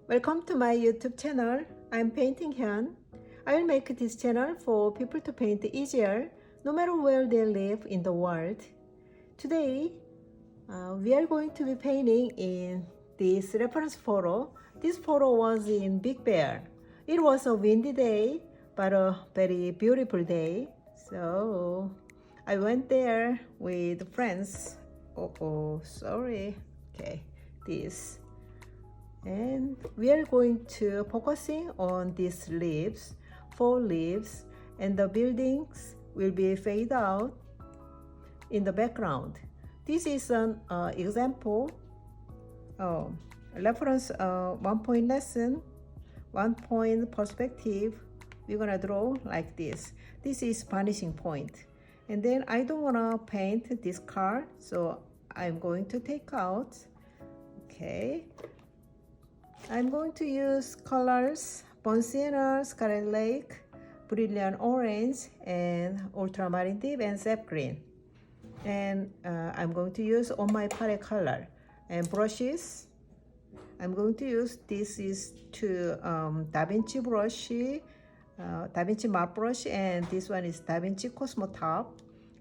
Welcome to my YouTube channel. I'm Painting Hyun. I will make this channel for people to paint easier no matter where they live in the world. Today, we are going to be painting in this reference photo. This photo was in Big Bear. It was a windy day, but a very beautiful day. So I went there with friends. Sorry. Okay, this. And we are going to focusing on these leaves, 4 leaves, and the buildings will be fade out in the background. This is an example, reference 1 point lesson, 1 point perspective. We're gonna draw like this. This is vanishing point. And then I don't wanna paint this card, so I'm going to take out. Okay. I'm going to use colors sienna, scarlet lake, brilliant orange, and ultramarine deep and sap green. And I'm going to use on my palette color and brushes. I'm going to use this is Davinci brush, Davinci matte brush, and this one is Davinci cosmotop,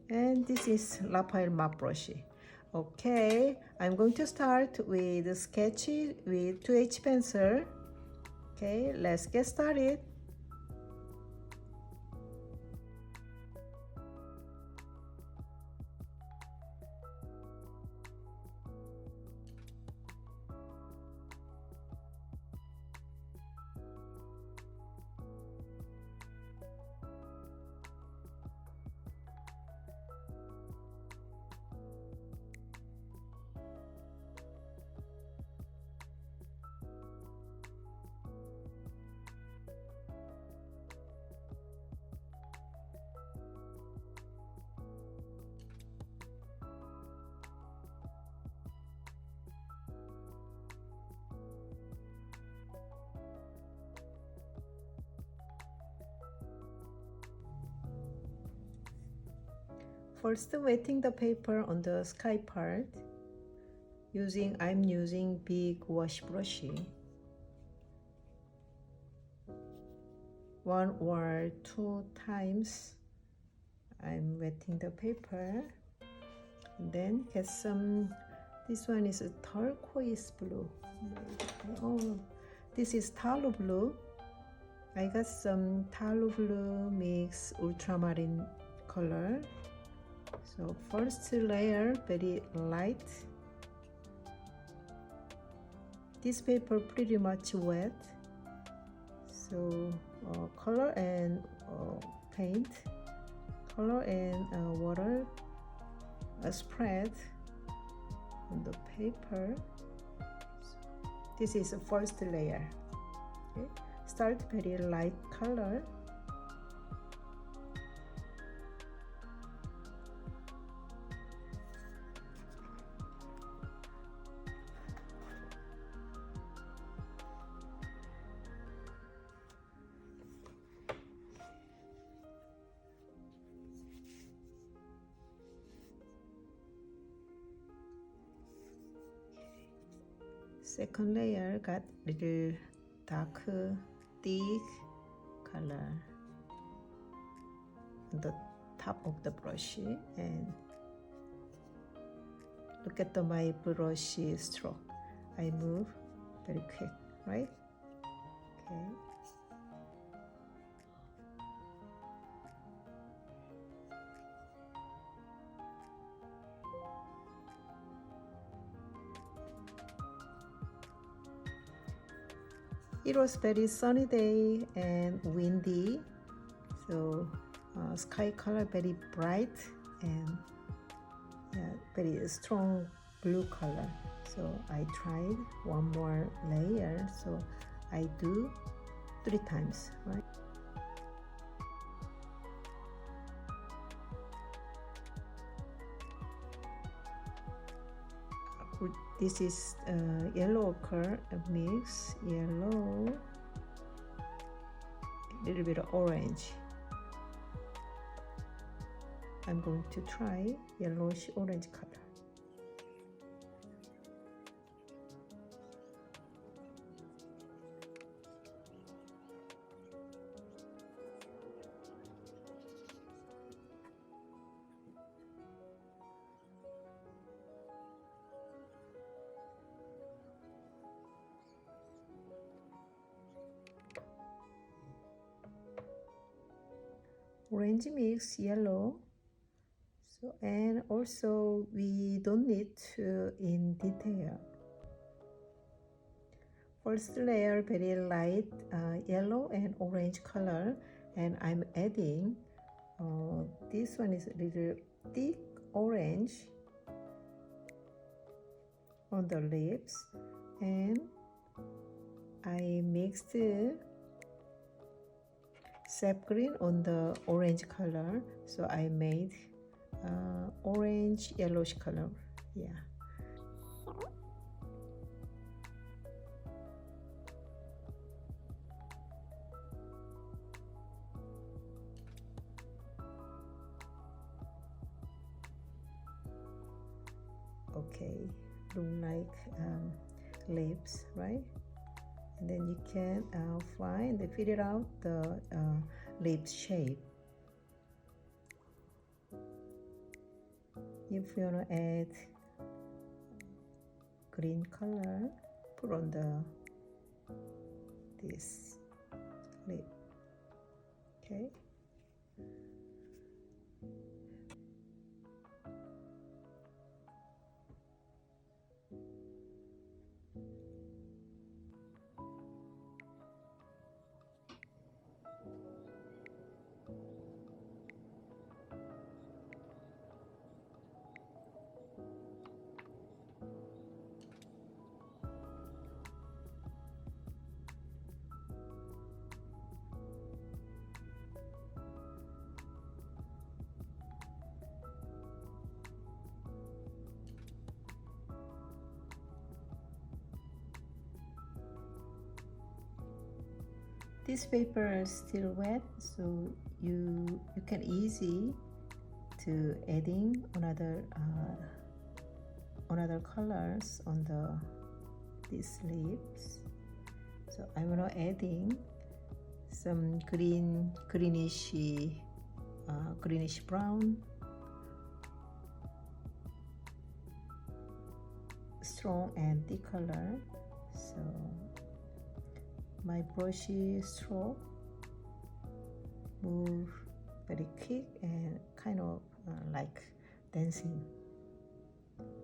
and this is Raphael matte brush. Okay, I'm going to start with sketch with 2H pencil. Okay, let's get started. First, wetting the paper on the sky part. I'm using big wash brush. 1 or 2 times I'm wetting the paper. And then get some. This one is a turquoise blue. Oh, this is tallow blue. I got some tallow blue mix ultramarine color. So first layer very light. This paper pretty much wet. So color and paint, color and water spread on the paper. So this is the first layer. Okay. Start very light color. Second layer got little dark, thick color on the top of the brush, and look at my brush stroke. I move very quick, right? Okay. It was very sunny day and windy, so sky color very bright and very strong blue color. So I tried 1 more layer, so I do 3 times, right? This is yellow ochre mix, yellow, a little bit of orange. I'm going to try yellowish orange color. orange mix yellow. So, and also we don't need to in detail. First layer very light yellow and orange color, and I'm adding this one is a little thick orange on the lips, and I mixed sap green on the orange color, so I made orange yellowish color. Yeah. Okay, look like lips, right? And then you can find and figure out the lips shape. If you want to add green color, put on this lip. Okay. This paper is still wet, so you can easy to adding another colors on these leaves. So I'm gonna adding some greenish brown, strong and thick color. So my brushy stroke move very quick and kind of like dancing. Okay.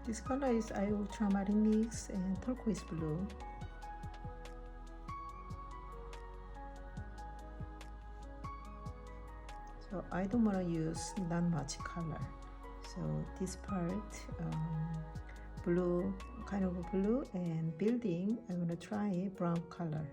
This color is ultramarine mix and turquoise blue. So I don't want to use not much color. So this part blue kind of blue, and building I'm gonna try brown color.